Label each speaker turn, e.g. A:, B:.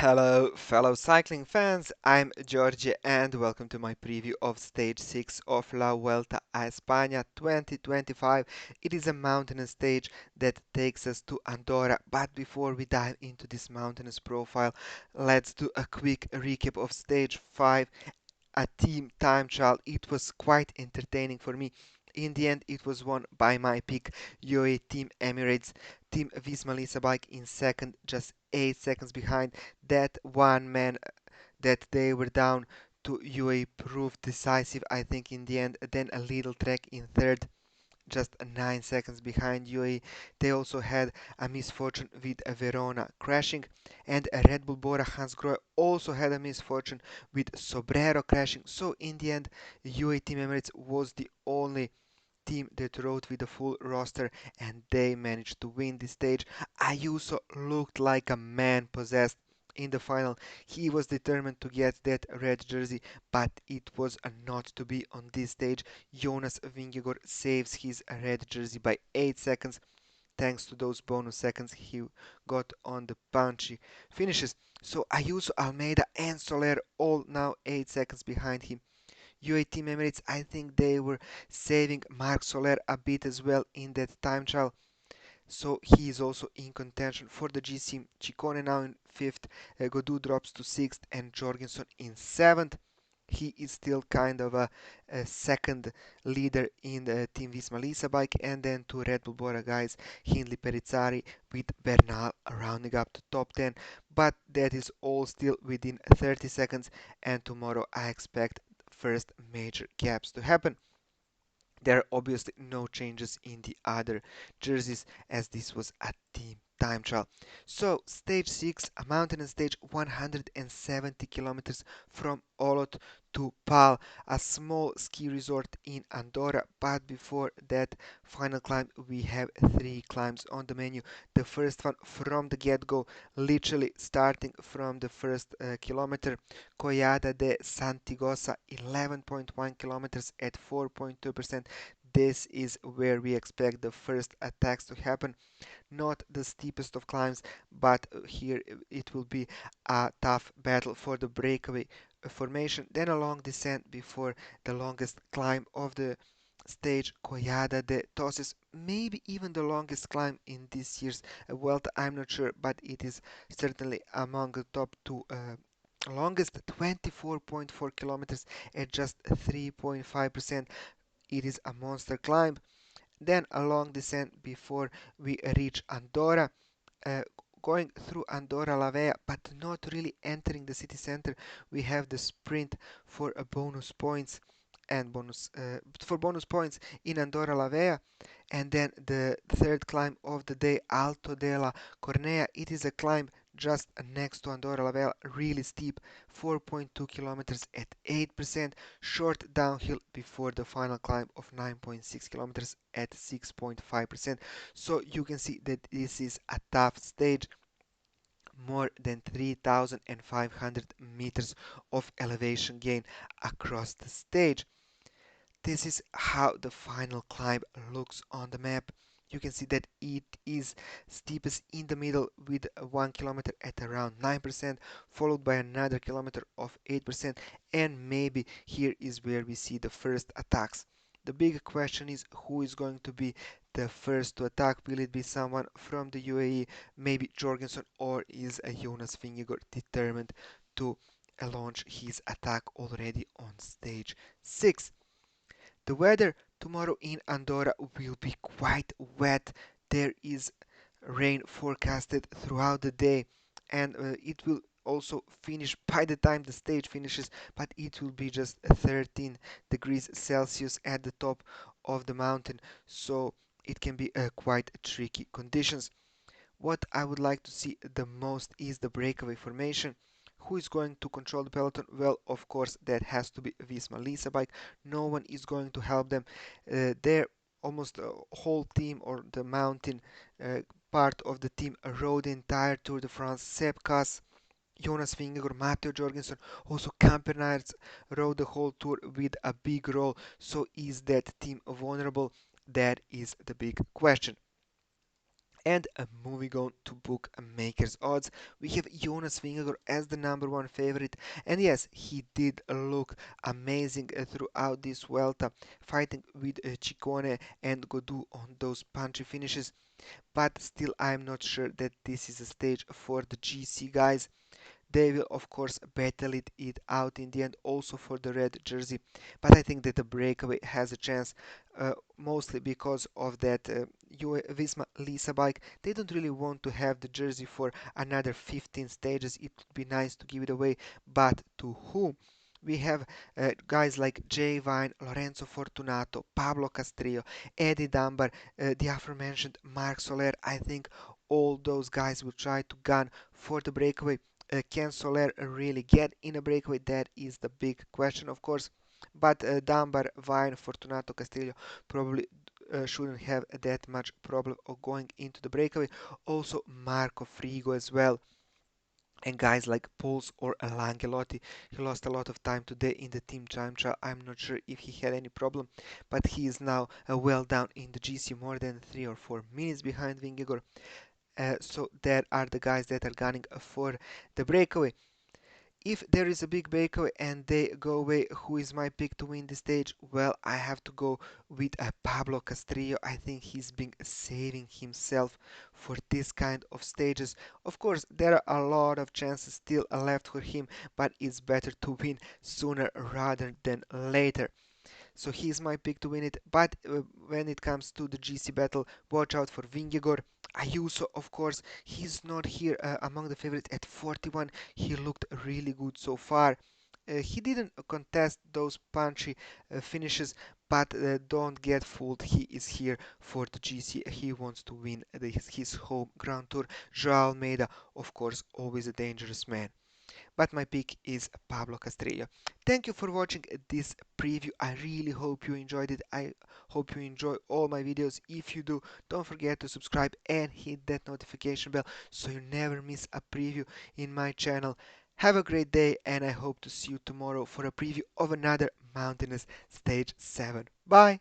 A: Hello, fellow cycling fans. I'm George, and welcome to my preview of Stage 6 of La Vuelta a España 2025. It is a mountainous stage that takes us to Andorra, but before we dive into this mountainous profile, let's do a quick recap of Stage 5, a team time trial. It was quite entertaining for me. In the end, it was won by my pick, UAE Team Emirates. Team Visma Lisa Bike in second, just 8 seconds behind. That one man that they were down to UAE proved decisive, I think, in the end. Then a little Trek in third, just 9 seconds behind UAE. They also had a misfortune with Verona crashing, and a Red Bull Bora Hansgrohe also had a misfortune with Sobrero crashing. So in the end, UAE Team Emirates was the only team that rode with a full roster, and they managed to win this stage. Ayuso looked like a man possessed in the final. He was determined to get that red jersey, but it was not to be on this stage. Jonas Vingegaard saves his red jersey by 8 seconds thanks to those bonus seconds he got on the punchy finishes. So Ayuso, Almeida, and Soler all now 8 seconds behind him. UAE Team Emirates, I think they were saving Marc Soler a bit as well in that time trial. So he is also in contention for the GC. Ciccone now in fifth, Godou drops to sixth, and Jorgensen in seventh. He is still kind of a second leader in the Team Visma Lisa bike, and then two Red Bull Bora guys, Hindley Perizzari with Bernal rounding up to top 10. But that is all still within 30 seconds, and tomorrow I expect first major gaps to happen. There are obviously no changes in the other jerseys as this was a team time trial. So stage 6, a mountain stage 170 kilometers from Olot to Pal, a small ski resort in Andorra. But before that final climb, we have three climbs on the menu. The first one from the get-go, literally starting from the first kilometer, Collada de Santigosa, 11.1 kilometers at 4.2%. This is where we expect the first attacks to happen. Not the steepest of climbs, but here it will be a tough battle for the breakaway formation. Then a long descent before the longest climb of the stage, Collada de Toses, maybe even the longest climb in this year's Vuelta. I'm not sure, but it is certainly among the top two longest, 24.4 kilometers at just 3.5%. It is a monster climb. Then a long descent before we reach Andorra. Uh, Going through Andorra la Vella, but not really entering the city center. We have the sprint for a bonus points and bonus points in Andorra la Vella, and then the third climb of the day, Alto della Cornea. It is a climb just next to Andorra la Vella, really steep, 4.2 kilometers at 8%, short downhill before the final climb of 9.6 kilometers at 6.5%. So you can see that this is a tough stage, more than 3,500 meters of elevation gain across the stage. This is how the final climb looks on the map. You can see that it is steepest in the middle with 1 kilometer at around 9%, followed by another kilometer of 8%, and maybe here is where we see the first attacks. The big question is who is going to be the first to attack. Will it be someone from the UAE, maybe Jorgensen, or is Jonas Vingegaard determined to launch his attack already on stage 6? The weather tomorrow in Andorra will be quite wet. There is rain forecasted throughout the day, and it will also finish by the time the stage finishes, but it will be just 13 degrees Celsius at the top of the mountain, so it can be quite tricky conditions. What I would like to see the most is the breakaway formation. Who is going to control the peloton? Well, of course, that has to be Visma Lisa bike. No one is going to help them. Their almost whole team or the mountain uh, part of the team rode the entire Tour de France. Sepp Kuss, Jonas Vingegaard, Matteo Jorgensen, also Campernaerts rode the whole tour with a big role. So is that team vulnerable? That is the big question. And moving on to bookmakers odds, we have Jonas Vingegaard as the number one favorite. And yes, he did look amazing throughout this Vuelta, fighting with Ciccone and Godu on those punchy finishes. But still, I'm not sure that this is a stage for the GC guys. They will, of course, battle it out in the end, also for the red jersey. But I think that the breakaway has a chance, mostly because of that Visma Lisa bike. They don't really want to have the jersey for another 15 stages. It would be nice to give it away, but to whom? We have guys like Jay Vine, Lorenzo Fortunato, Pablo Castrillo, Eddie Dunbar, the aforementioned Marc Soler. I think all those guys will try to gun for the breakaway. Can Soler really get in a breakaway? That is the big question, of course. But Dunbar, Vine, Fortunato, Castillo probably shouldn't have that much problem of going into the breakaway. Also, Marco Frigo as well. And guys like Pauls or Langelotti, he lost a lot of time today in the team time trial. I'm not sure if he had any problem, but he is now well down in the GC, more than 3 or 4 minutes behind Vingegaard. So there are the guys that are gunning for the breakaway. If there is a big breakaway and they go away, who is my pick to win the stage? Well, I have to go with Pablo Castrillo. I think he's been saving himself for this kind of stages. Of course, there are a lot of chances still left for him, but it's better to win sooner rather than later. So he's my pick to win it. But when it comes to the GC battle, watch out for Vingegaard. Ayuso, of course, he's not here among the favorites at 41. He looked really good so far. He didn't contest those punchy finishes, but don't get fooled. He is here for the GC. He wants to win his home Grand Tour. Joao Almeida, of course, always a dangerous man, but my pick is Pablo Castrillo. Thank you for watching this preview. I really hope you enjoyed it. I hope you enjoy all my videos. If you do, don't forget to subscribe and hit that notification bell so you never miss a preview in my channel. Have a great day, and I hope to see you tomorrow for a preview of another mountainous stage 7. Bye!